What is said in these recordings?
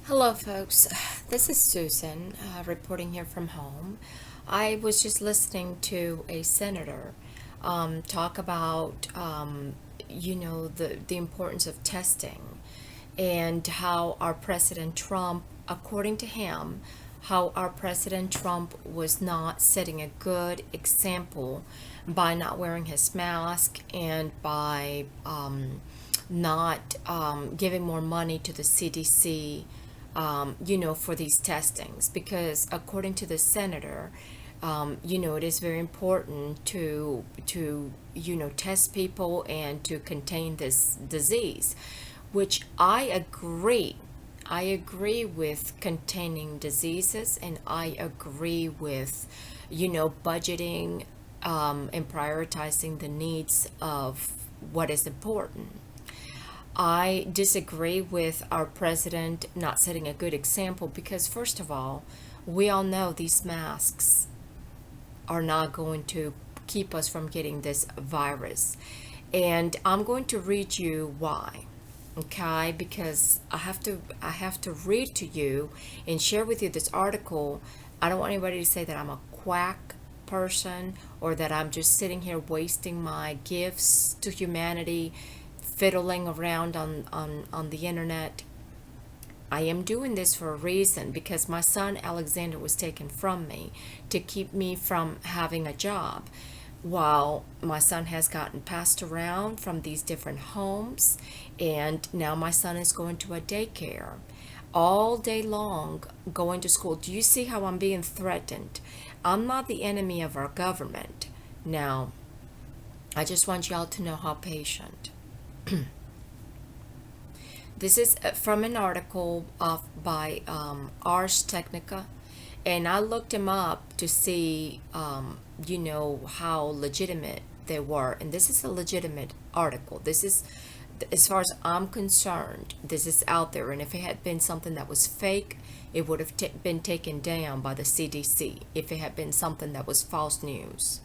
Hello, folks. This is Susan reporting here from home. I was just listening to a senator talk about, the importance of testing and how our President Trump, according to him, how our President Trump was not setting a good example by not wearing his mask and by not giving more money to the CDC, for these testings. Because according to the senator, it is very important to test people and to contain this disease, which I agree. I agree with containing diseases, and I agree with, budgeting and prioritizing the needs of what is important. I disagree with our president not setting a good example because, first of all, we all know these masks are not going to keep us from getting this virus. And I'm going to read you why. Okay, because I have to read to you and share with you this article. I don't want anybody to say that I'm a quack person or that I'm just sitting here wasting my gifts to humanity fiddling around on the internet. I am doing this for a reason because my son Alexander was taken from me to keep me from having a job. While my son has gotten passed around from these different homes, and now my son is going to a daycare all day long, going to school. Do you see how I'm being threatened? I'm not the enemy of our government. Now, I just want y'all to know how patient. This is from an article by Ars Technica, and I looked him up to see, how legitimate they were. And this is a legitimate article. This is, as far as I'm concerned, this is out there. And if it had been something that was fake, it would have been taken down by the CDC. If it had been something that was false news,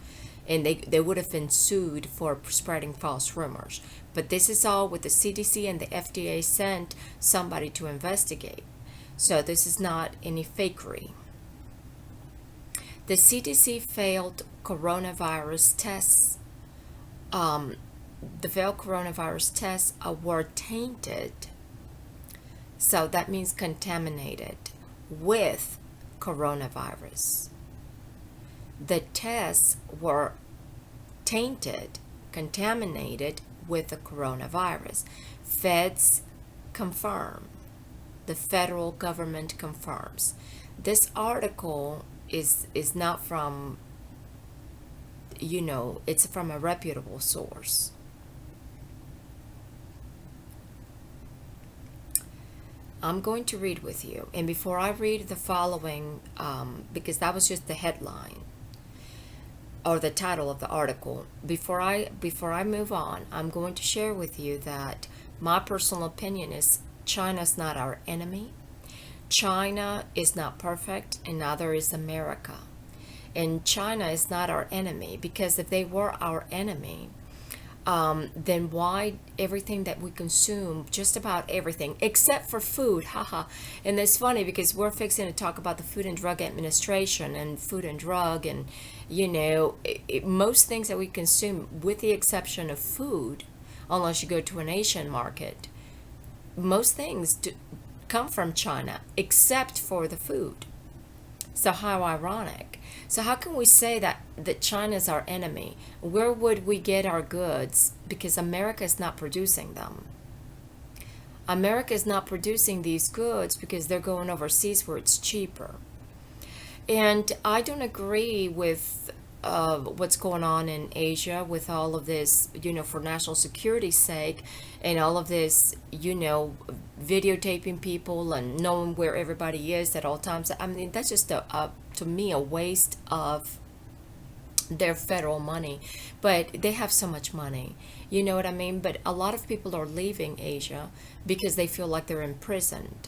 and they would have been sued for spreading false rumors. But this is all with the CDC and the FDA sent somebody to investigate. So this is not any fakery. The CDC failed coronavirus tests. The failed coronavirus tests were tainted. So that means contaminated with coronavirus. The tests were tainted, contaminated with the coronavirus. Feds confirm. The federal government confirms. This article is not from, it's from a reputable source. I'm going to read with you. And before I read the following, because that was just the headline or the title of the article, before I move on, I'm going to share with you that my personal opinion is China's not our enemy. China is not perfect, and neither is America. And China is not our enemy, because if they were our enemy, then why everything that we consume, just about everything, except for food, haha. And it's funny because we're fixing to talk about the Food and Drug Administration and food and drug, and most things that we consume, with the exception of food, unless you go to an Asian market, most things come from China, except for the food. So how ironic. So how can we say that China is our enemy? Where would we get our goods? Because America is not producing them. America is not producing these goods because they're going overseas where it's cheaper. And I don't agree with what's going on in Asia with all of this, for national security's sake, and all of this, videotaping people and knowing where everybody is at all times. I mean, that's just to me, a waste of their federal money. But they have so much money, you know what I mean? But a lot of people are leaving Asia because they feel like they're imprisoned.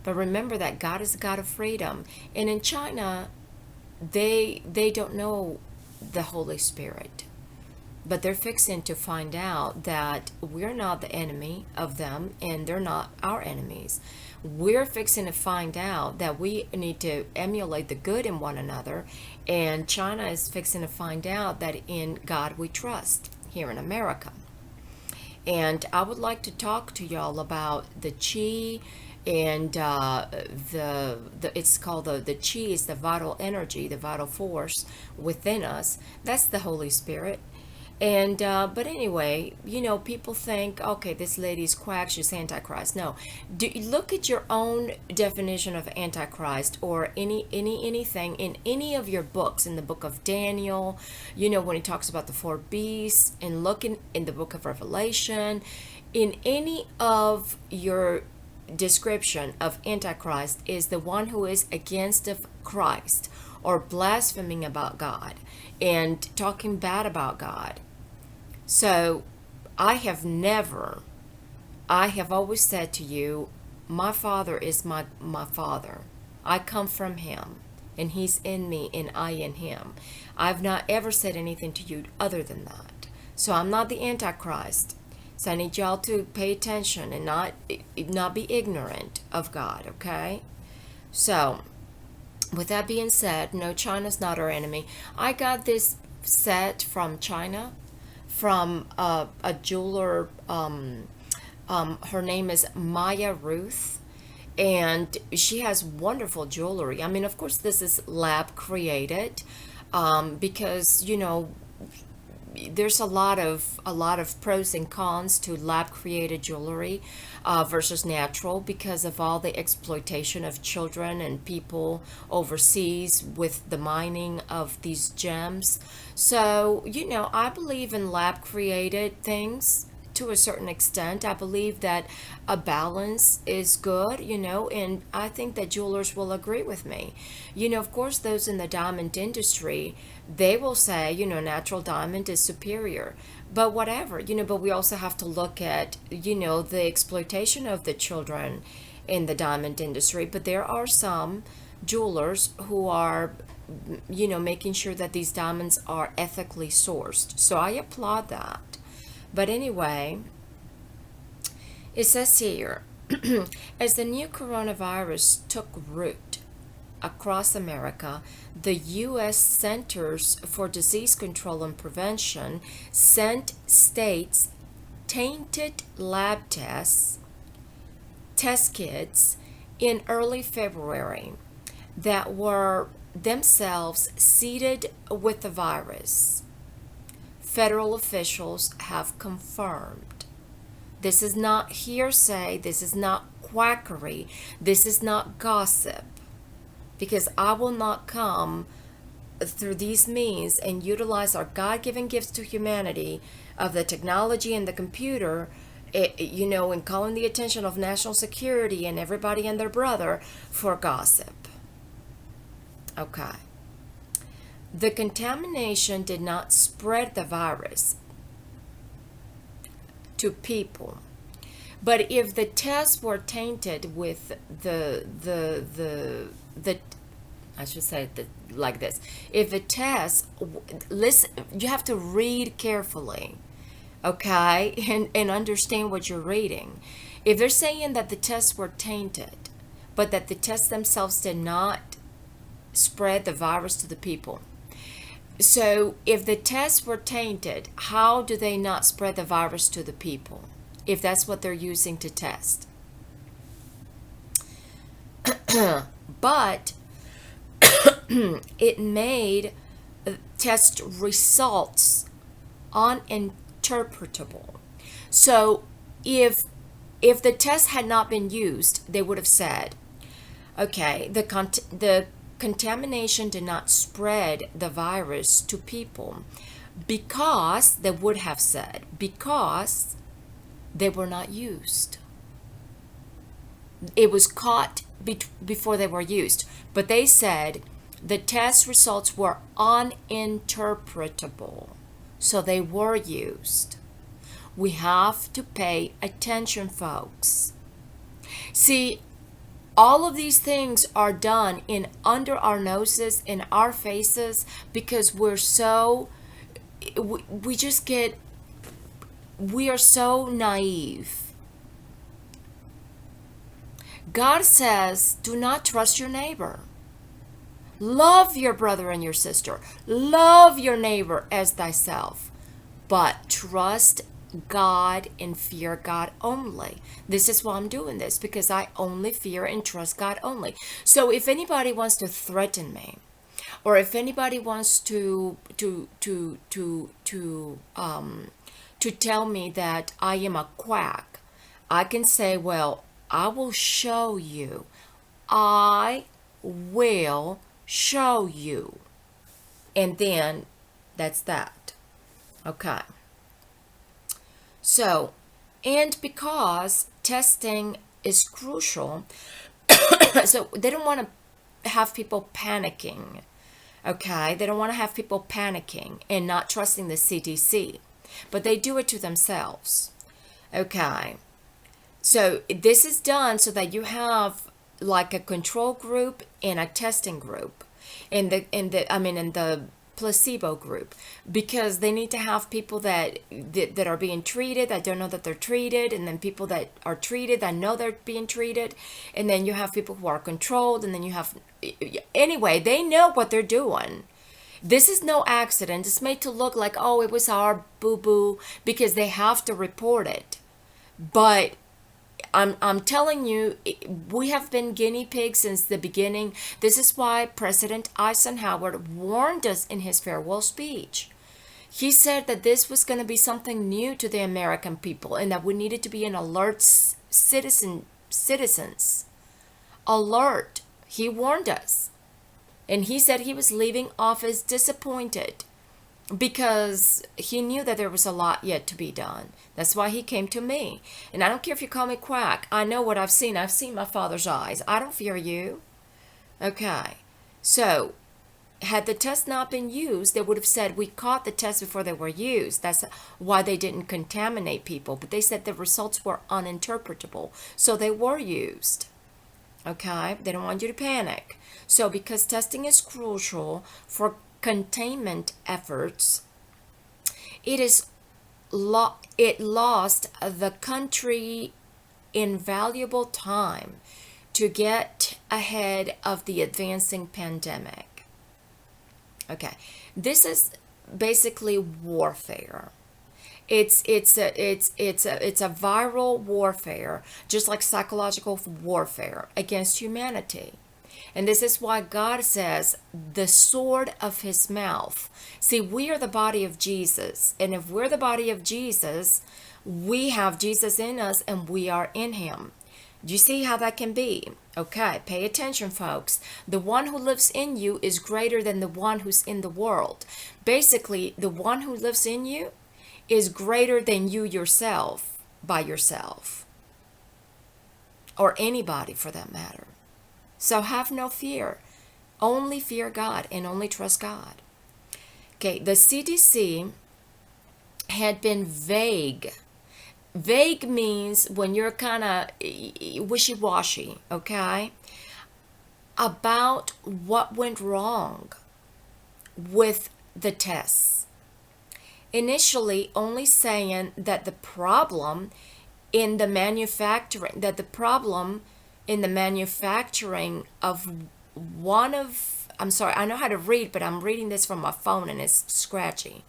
But remember that God is a God of freedom. And in China, they don't know the Holy Spirit. but they're fixing to find out that we're not the enemy of them and they're not our enemies. We're fixing to find out that we need to emulate the good in one another, and China is fixing to find out that in God we trust here in America. And I would like to talk to y'all about the chi, and the it's called the chi is the vital energy, the vital force within us. That's the Holy Spirit. And but anyway, people think, okay, this lady's quack, she's antichrist. No, look at your own definition of antichrist, or anything in any of your books, in the book of Daniel, when he talks about the four beasts, and look in the book of Revelation, in any of your description of antichrist is the one who is against of Christ, or blaspheming about God and talking bad about God. So I have always said to you, my Father is my Father. I come from him, and he's in me and I in him. I've not ever said anything to you other than that. So I'm not the Antichrist. So I need y'all to pay attention and not be ignorant of God, okay? So with that being said, no, China's not our enemy. I got this set from China, from a jeweler. Her name is Maya Ruth, and she has wonderful jewelry. I mean, of course, this is lab created, because there's a lot of pros and cons to lab created jewelry versus natural, because of all the exploitation of children and people overseas with the mining of these gems. So I believe in lab created things to a certain extent. I believe that a balance is good, and I think that jewelers will agree with me. Of course, those in the diamond industry, they will say, natural diamond is superior. But whatever, but we also have to look at, the exploitation of the children in the diamond industry. But there are some jewelers who are, making sure that these diamonds are ethically sourced. So I applaud that. But anyway, it says here, as the new coronavirus took root across America, the U.S. Centers for Disease Control and Prevention sent states tainted lab test kits in early February that were themselves seeded with the virus. Federal officials have confirmed. This is not hearsay. This is not quackery. This is not gossip. Because I will not come through these means and utilize our God-given gifts to humanity of the technology and the computer, and calling the attention of national security and everybody and their brother for gossip. Okay. The contamination did not spread the virus to people. But if the tests were tainted with the I should say it like this. If the tests, listen, you have to read carefully, okay, and understand what you're reading. If they're saying that the tests were tainted, but that the tests themselves did not spread the virus to the people. So if the tests were tainted, how do they not spread the virus to the people, if that's what they're using to test? But it made test results uninterpretable. So if the test had not been used, they would have said, okay, the contamination did not spread the virus to people, because they would have said, because they were not used. It was caught before they were used. But they said the test results were uninterpretable, so they were used. We have to pay attention, folks. See, all of these things are done in under our noses, in our faces, because we're so we just get, we are so naive. God says, do not trust your neighbor. Love your brother and your sister. Love your neighbor as thyself. But trust God and fear God only. This is why I'm doing this, because I only fear and trust God only. So if anybody wants to threaten me, or if anybody wants to tell me that I am a quack, I can say, well, I will show you. I will show you. And then that's that. Okay. So, and because testing is crucial, so they don't want to have people panicking. Okay. They don't want to have people panicking and not trusting the CDC, but they do it to themselves. Okay. So this is done so that you have like a control group and a testing group in the placebo group, because they need to have people that are being treated that don't know that they're treated, and then people that are treated that know they're being treated, and then you have people who are controlled, and then you have, anyway, they know what they're doing. This is no accident. It's made to look like, oh, it was our boo-boo, because they have to report it. But I'm telling you, we have been guinea pigs since the beginning. This is why President Eisenhower warned us in his farewell speech. He said that this was going to be something new to the American people, and that we needed to be an alert citizens. Alert. He warned us. And he said he was leaving office disappointed, because he knew that there was a lot yet to be done. That's why he came to me. And I don't care if you call me quack. I know what I've seen. I've seen my Father's eyes. I don't fear you. Okay. So, had the test not been used, they would have said we caught the tests before they were used. That's why they didn't contaminate people. But they said the results were uninterpretable. So they were used. Okay? They don't want you to panic. So because testing is crucial for containment efforts, it lost the country invaluable time to get ahead of the advancing pandemic. Okay, this is basically warfare. It's a viral warfare, just like psychological warfare against humanity. And this is why God says the sword of his mouth. See, we are the body of Jesus. And if we're the body of Jesus, we have Jesus in us and we are in him. Do you see how that can be? Okay, pay attention, folks. The one who lives in you is greater than the one who's in the world. Basically, the one who lives in you is greater than you yourself by yourself. Or anybody for that matter. So have no fear. Only fear God and only trust God. Okay, the CDC had been vague. Vague means when you're kind of wishy-washy, okay, about what went wrong with the tests. Initially, only saying that the problem in the manufacturing, of one of, I'm sorry, I know how to read, but I'm reading this from my phone and it's scratchy.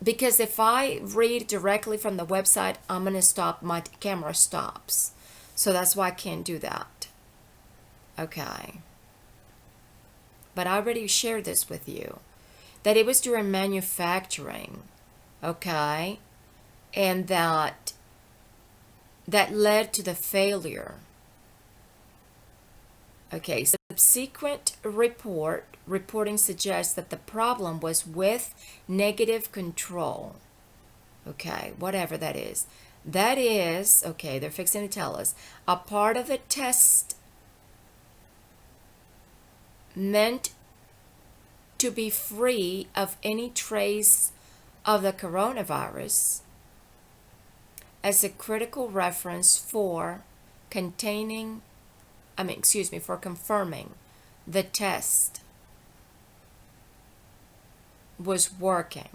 Because if I read directly from the website, I'm going to stop, my camera stops. So that's why I can't do that. Okay. But I already shared this with you, that it was during manufacturing, okay, and that led to the failure. Okay, subsequent reporting suggests that the problem was with negative control. Okay, whatever that is. That is, okay, they're fixing to tell us, a part of the test meant to be free of any trace of the coronavirus as a critical reference for confirming the test. was working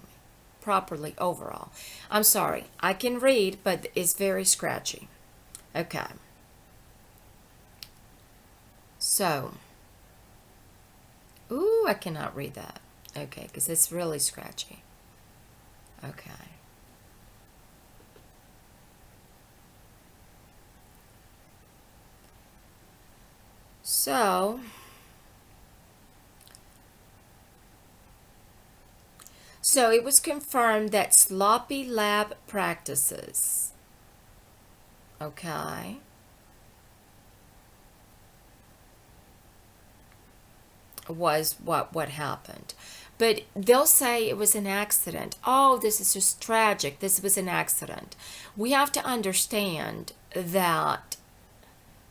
properly overall. I'm sorry, I can read, but it's very scratchy. Okay. So, ooh, I cannot read that. Okay, because it's really scratchy. Okay. So it was confirmed that sloppy lab practices, okay, was what happened. But they'll say it was an accident. Oh, this is just tragic. This was an accident. We have to understand that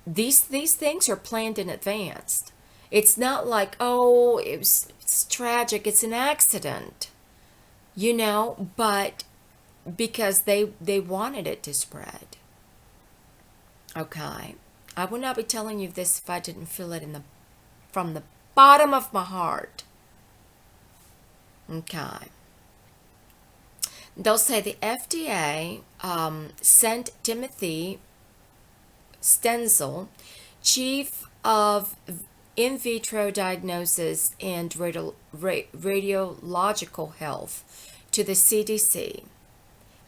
these things are planned in advance. It's not like, oh, it's tragic. It's an accident, but because they wanted it to spread. Okay. I would not be telling you this if I didn't feel it from the bottom of my heart. Okay. They'll say the FDA sent Timothy Stenzel, chief of in vitro diagnosis and radiological health, to the CDC,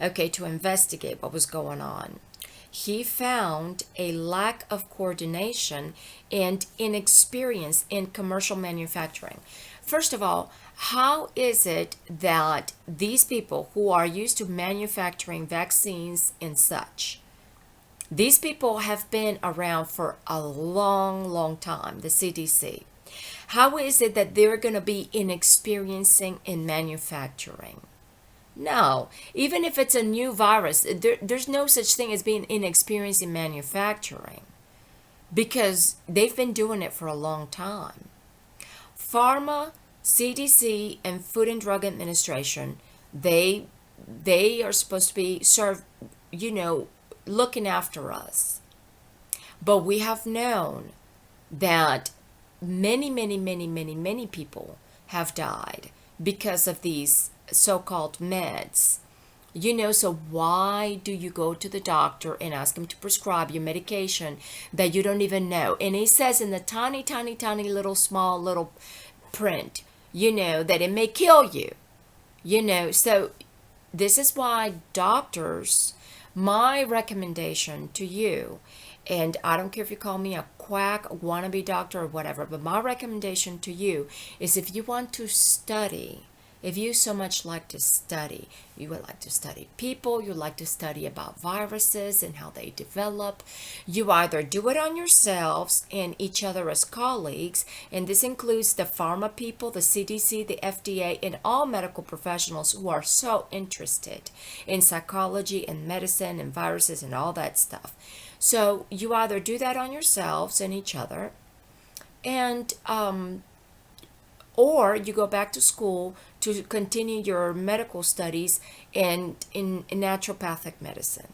okay, to investigate what was going on. He found a lack of coordination and inexperience in commercial manufacturing. First of all, how is it that these people who are used to manufacturing vaccines and such, these people have been around for a long, long time, the CDC. How is it that they're going to be inexperiencing in manufacturing? No, even if it's a new virus, there's no such thing as being inexperienced in manufacturing because they've been doing it for a long time. Pharma, CDC, and Food and Drug Administration, they are supposed to be looking after us. But we have known that many people have died because of these so-called meds. So why do you go to the doctor and ask him to prescribe you medication that you don't even know? And he says in the tiny little small little print, that it may kill you. So this is why doctors, my recommendation to you, and I don't care if you call me a quack, a wannabe doctor, or whatever, but my recommendation to you is if you want to study, if you so much like to study, you would like to study people, you like to study about viruses and how they develop, you either do it on yourselves and each other as colleagues, and this includes the pharma people, the CDC, the FDA, and all medical professionals who are so interested in psychology and medicine and viruses and all that stuff. So you either do that on yourselves and each other, and or you go back to school to continue your medical studies in naturopathic medicine.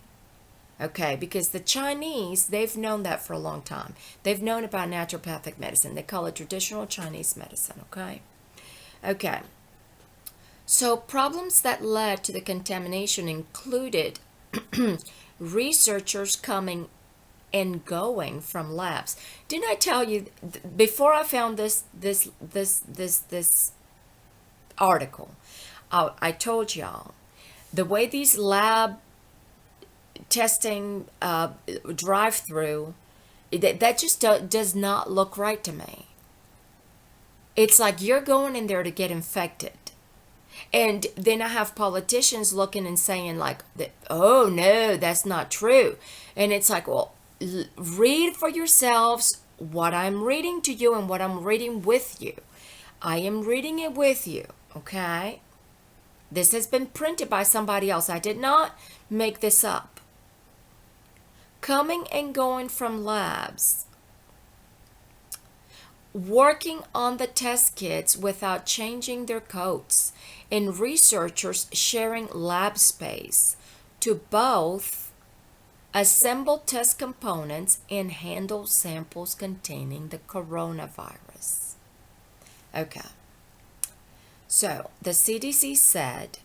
Okay, because the Chinese, they've known that for a long time. They've known about naturopathic medicine. They call it traditional Chinese medicine, okay? Okay. So problems that led to the contamination included researchers coming and going from labs. Didn't I tell you before I found this article? I told y'all the way these lab testing drive-through, that just does not look right to me. It's like you're going in there to get infected. And then I have politicians looking and saying like, oh no, that's not true. And it's like, well, read for yourselves what I'm reading to you and what I'm reading with you. I am reading it with you, okay? This has been printed by somebody else. I did not make this up. Coming and going from labs. Working on the test kits without changing their coats. And researchers sharing lab space to both assemble test components and handle samples containing the coronavirus. Okay. So the CDC said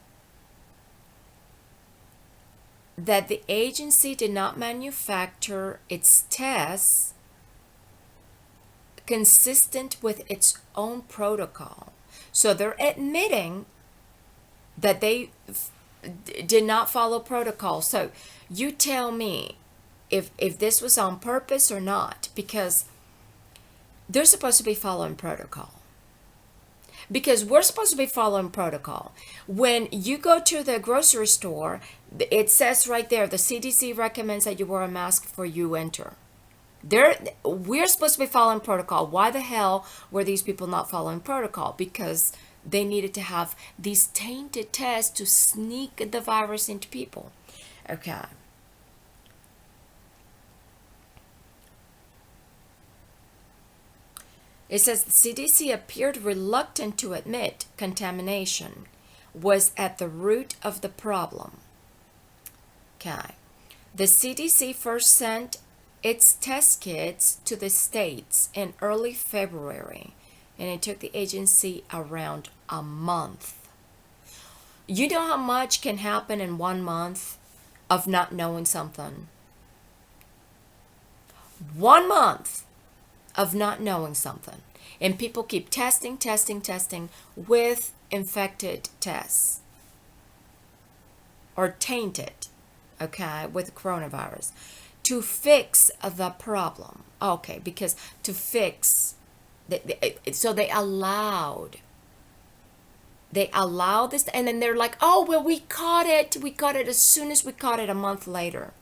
that the agency did not manufacture its tests consistent with its own protocol. So they're admitting that they did not follow protocol. So you tell me if this was on purpose or not, because they're supposed to be following protocol. Because we're supposed to be following protocol. When you go to the grocery store, it says right there, the CDC recommends that you wear a mask before you enter. We're supposed to be following protocol. Why the hell were these people not following protocol? Because they needed to have these tainted tests to sneak the virus into people. Okay. It says the CDC appeared reluctant to admit contamination was at the root of the problem. Okay. The CDC first sent its test kits to the states in early February, and it took the agency around a month. You know how much can happen in 1 month of not knowing something? 1 month of not knowing something. And people keep testing with infected tests or tainted, okay, with coronavirus to fix the problem. Okay, because to fix, so they allowed this, and then they're like, oh, well, we caught it as soon as we caught it a month later.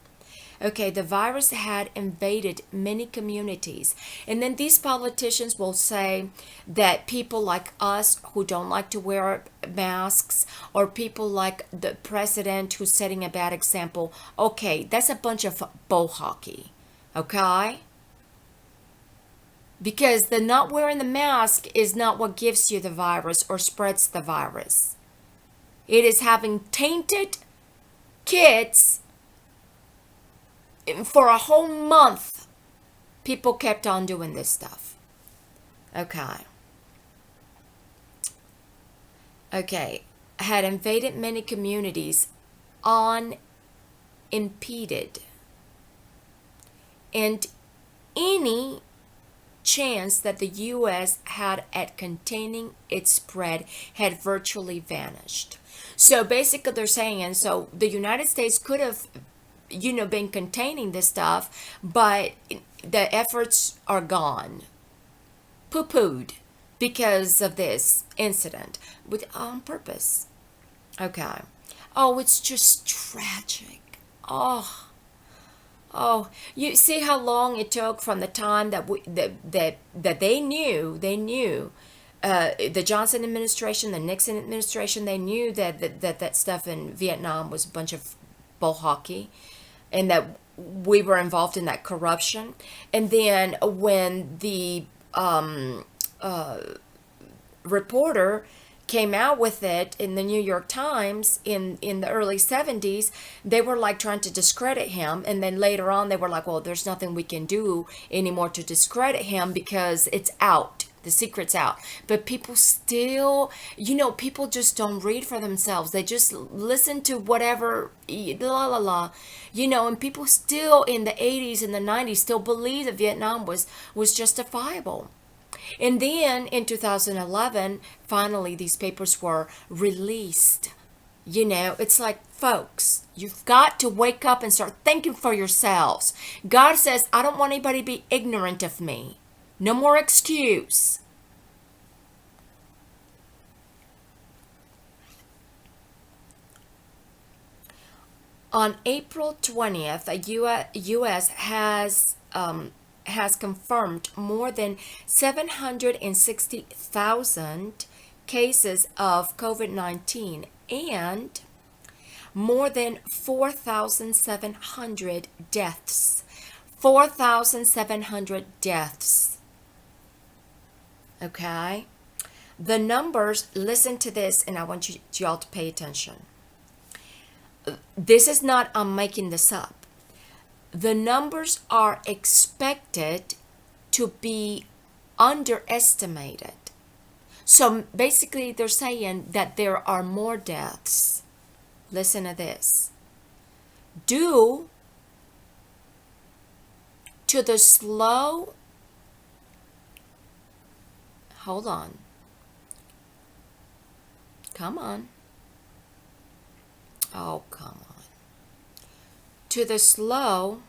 Okay, the virus had invaded many communities. And then these politicians will say that people like us who don't like to wear masks, or people like the president who's setting a bad example, okay, that's a bunch of bull hockey, okay? Because the not wearing the mask is not what gives you the virus or spreads the virus. It is having tainted kids. For a whole month, people kept on doing this stuff. Okay. Had invaded many communities unimpeded. And any chance that the U.S. had at containing its spread had virtually vanished. So basically they're saying, and so the United States could have been containing this stuff, but the efforts are gone, poo-pooed, because of this incident, on purpose. Okay. Oh, it's just tragic. Oh, you see how long it took from the time that they knew the Johnson administration, the Nixon administration, they knew that stuff in Vietnam was a bunch of bull hockey, and that we were involved in that corruption. And then when the reporter came out with it in the New York Times in the early 70s, they were like trying to discredit him. And then later on, they were like, well, there's nothing we can do anymore to discredit him because it's out. The secret's out. But people still, people just don't read for themselves. They just listen to whatever, and people still in the 80s and the 90s still believe that Vietnam was justifiable. And then in 2011, finally, these papers were released. It's like, folks, you've got to wake up and start thinking for yourselves. God says, I don't want anybody to be ignorant of me. No more excuse. On April 20th, the U.S. has confirmed more than 760,000 cases of COVID-19 and more than 4,700 deaths. 4,700 deaths. Okay? The numbers, listen to this, and I want y'all to pay attention. This is not, I'm making this up. The numbers are expected to be underestimated. So basically, they're saying that there are more deaths. Listen to this. Due to the slow, hold on. Come on. Oh, come on. To the slow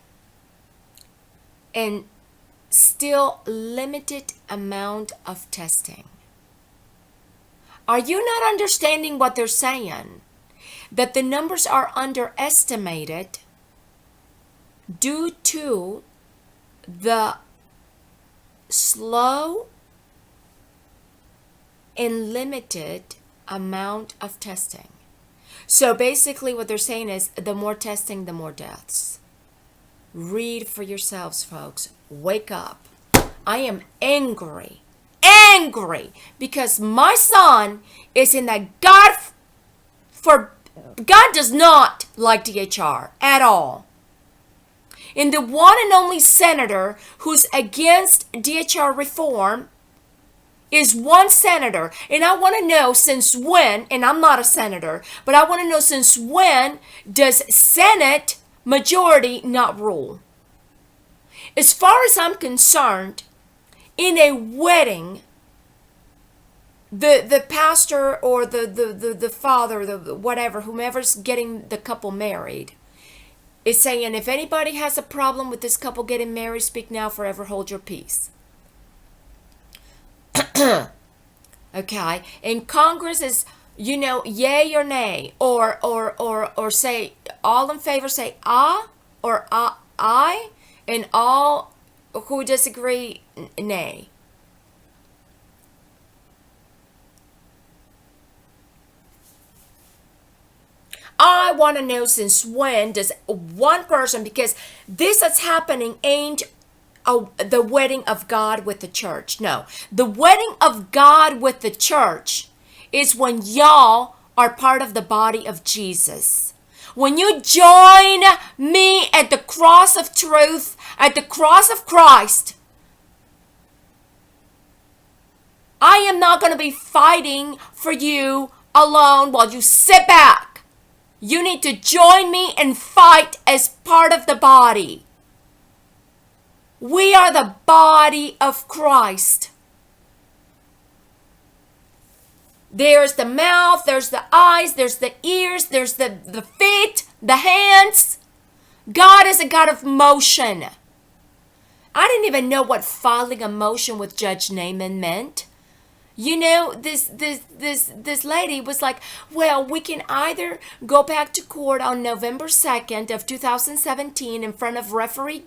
and still limited amount of testing. Are you not understanding what they're saying? That the numbers are underestimated due to the slow and limited amount of testing. So basically what they're saying is the more testing, the more deaths. Read for yourselves, folks. Wake up. I am angry because my son is in that God does not like DHR at all. And the one and only senator who's against DHR reform is one senator. And I want to know since when, and I'm not a senator, but I want to know since when does Senate majority not rule? As far as I'm concerned, in a wedding, the pastor or the father, the whatever, whomever's getting the couple married, is saying, if anybody has a problem with this couple getting married, speak now, forever hold your peace. Okay, and Congress is, yay or nay, or say all in favor, say ah, or aye, and all who disagree, nay. I want to know since when does one person, because this that's happening ain't the wedding of God with the church. No, the wedding of God with the church is when y'all are part of the body of Jesus. When you join me at the cross of truth, at the cross of Christ, I am not going to be fighting for you alone while you sit back. You need to join me and fight as part of the body. We are the body of Christ. There's the mouth, there's the eyes, there's the ears, there's the feet, the hands. God is a God of motion. I didn't even know what filing a motion with Judge Naaman meant. This lady was like, well, we can either go back to court on November 2nd of 2017 in front of referee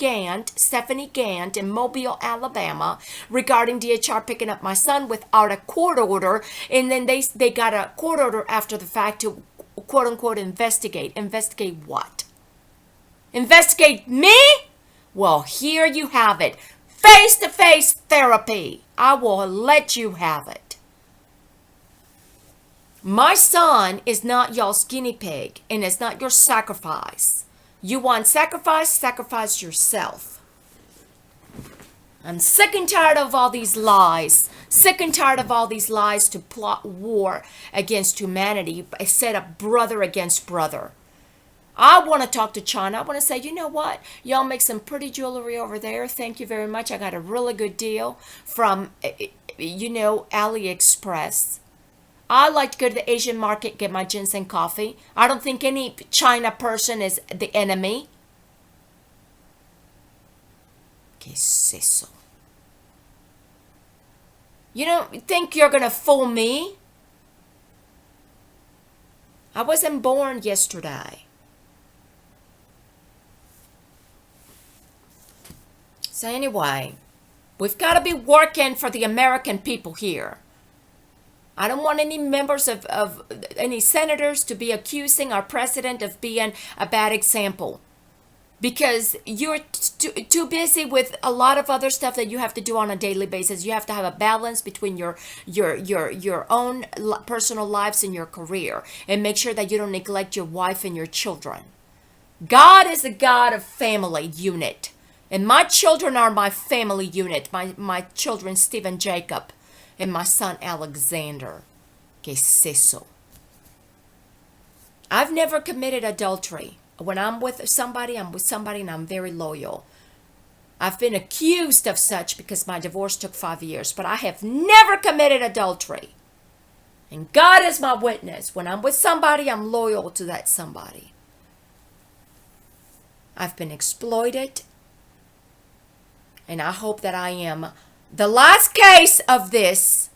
Stephanie Gant in Mobile, Alabama, regarding DHR picking up my son without a court order. And then they got a court order after the fact to quote unquote investigate. Investigate what? Investigate me? Well, here you have it. Face-to-face therapy. I will let you have it. My son is not y'all's guinea pig, and it's not your sacrifice. You want sacrifice? Sacrifice yourself. I'm sick and tired of all these lies. Sick and tired of all these lies to plot war against humanity, set up brother against brother. I want to talk to China. I want to say, you know what? Y'all make some pretty jewelry over there. Thank you very much. I got a really good deal from, AliExpress. I like to go to the Asian market, get my ginseng coffee. I don't think any China person is the enemy. ¿Qué es eso? You don't think you're going to fool me? I wasn't born yesterday. So anyway, we've got to be working for the American people here. I don't want any members of any senators to be accusing our president of being a bad example, because you're too busy with a lot of other stuff that you have to do on a daily basis. You have to have a balance between your own personal lives and your career, and make sure that you don't neglect your wife and your children. God is a God of family unit. And my children are my family unit, my children, Steve and Jacob. and my son Alexander. ¿Qué es eso? I've never committed adultery. When I'm with somebody and I'm very loyal. I've been accused of such because my divorce took 5 years, but I have never committed adultery. And God is my witness. When I'm with somebody, I'm loyal to that somebody. I've been exploited, and I hope that I am the last case of this.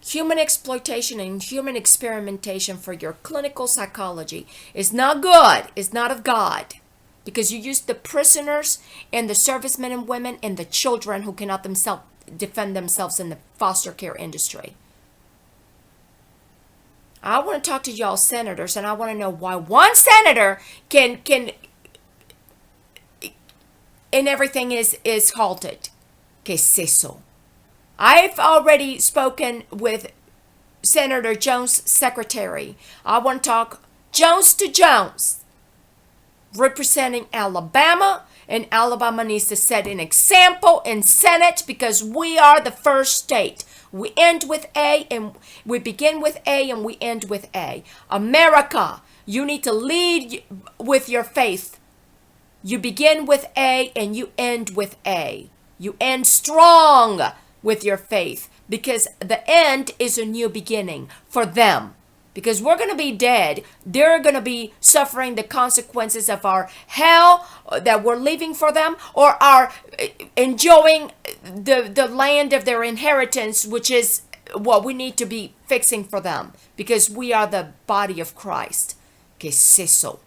Human exploitation and human experimentation for your clinical psychology is not good. It's not of God. Because you use the prisoners and the servicemen and women and the children who cannot defend themselves in the foster care industry. I want to talk to y'all senators, and I want to know why one senator can and everything is halted. ¿Qué es eso? I've already spoken with Senator Jones' secretary. I want to talk Jones to Jones, representing Alabama, and Alabama needs to set an example in Senate because we are the first state. We end with A, and we begin with A, and we end with A. America, you need to lead with your faith. You begin with A, and you end with A. You end strong with your faith, because the end is a new beginning for them. Because we're going to be dead. They're going to be suffering the consequences of our hell that we're leaving for them, or are enjoying the land of their inheritance, which is what we need to be fixing for them, because we are the body of Christ. ¿Qué es eso?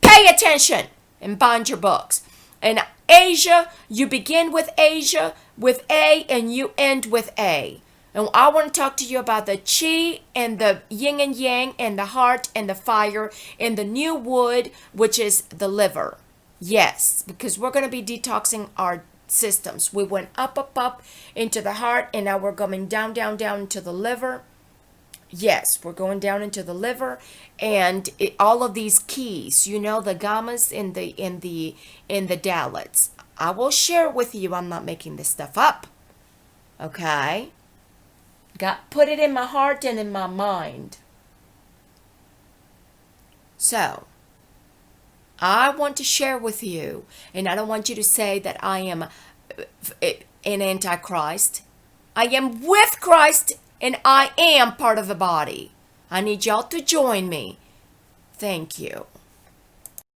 Pay attention and bind your books. In Asia, you begin with Asia, with A, and you end with A. And I want to talk to you about the chi and the yin and yang and the heart and the fire and the new wood, which is the liver. Yes, because we're going to be detoxing our systems. We went up into the heart, and now we're going down into the liver. Yes, we're going down into the liver, and all of these keys, the gammas and the dalits. I will share with you. I'm not making this stuff up. Okay? Put it in my heart and in my mind. So, I want to share with you, and I don't want you to say that I am an antichrist. I am with Christ, and I am part of the body. I need y'all to join me. Thank you.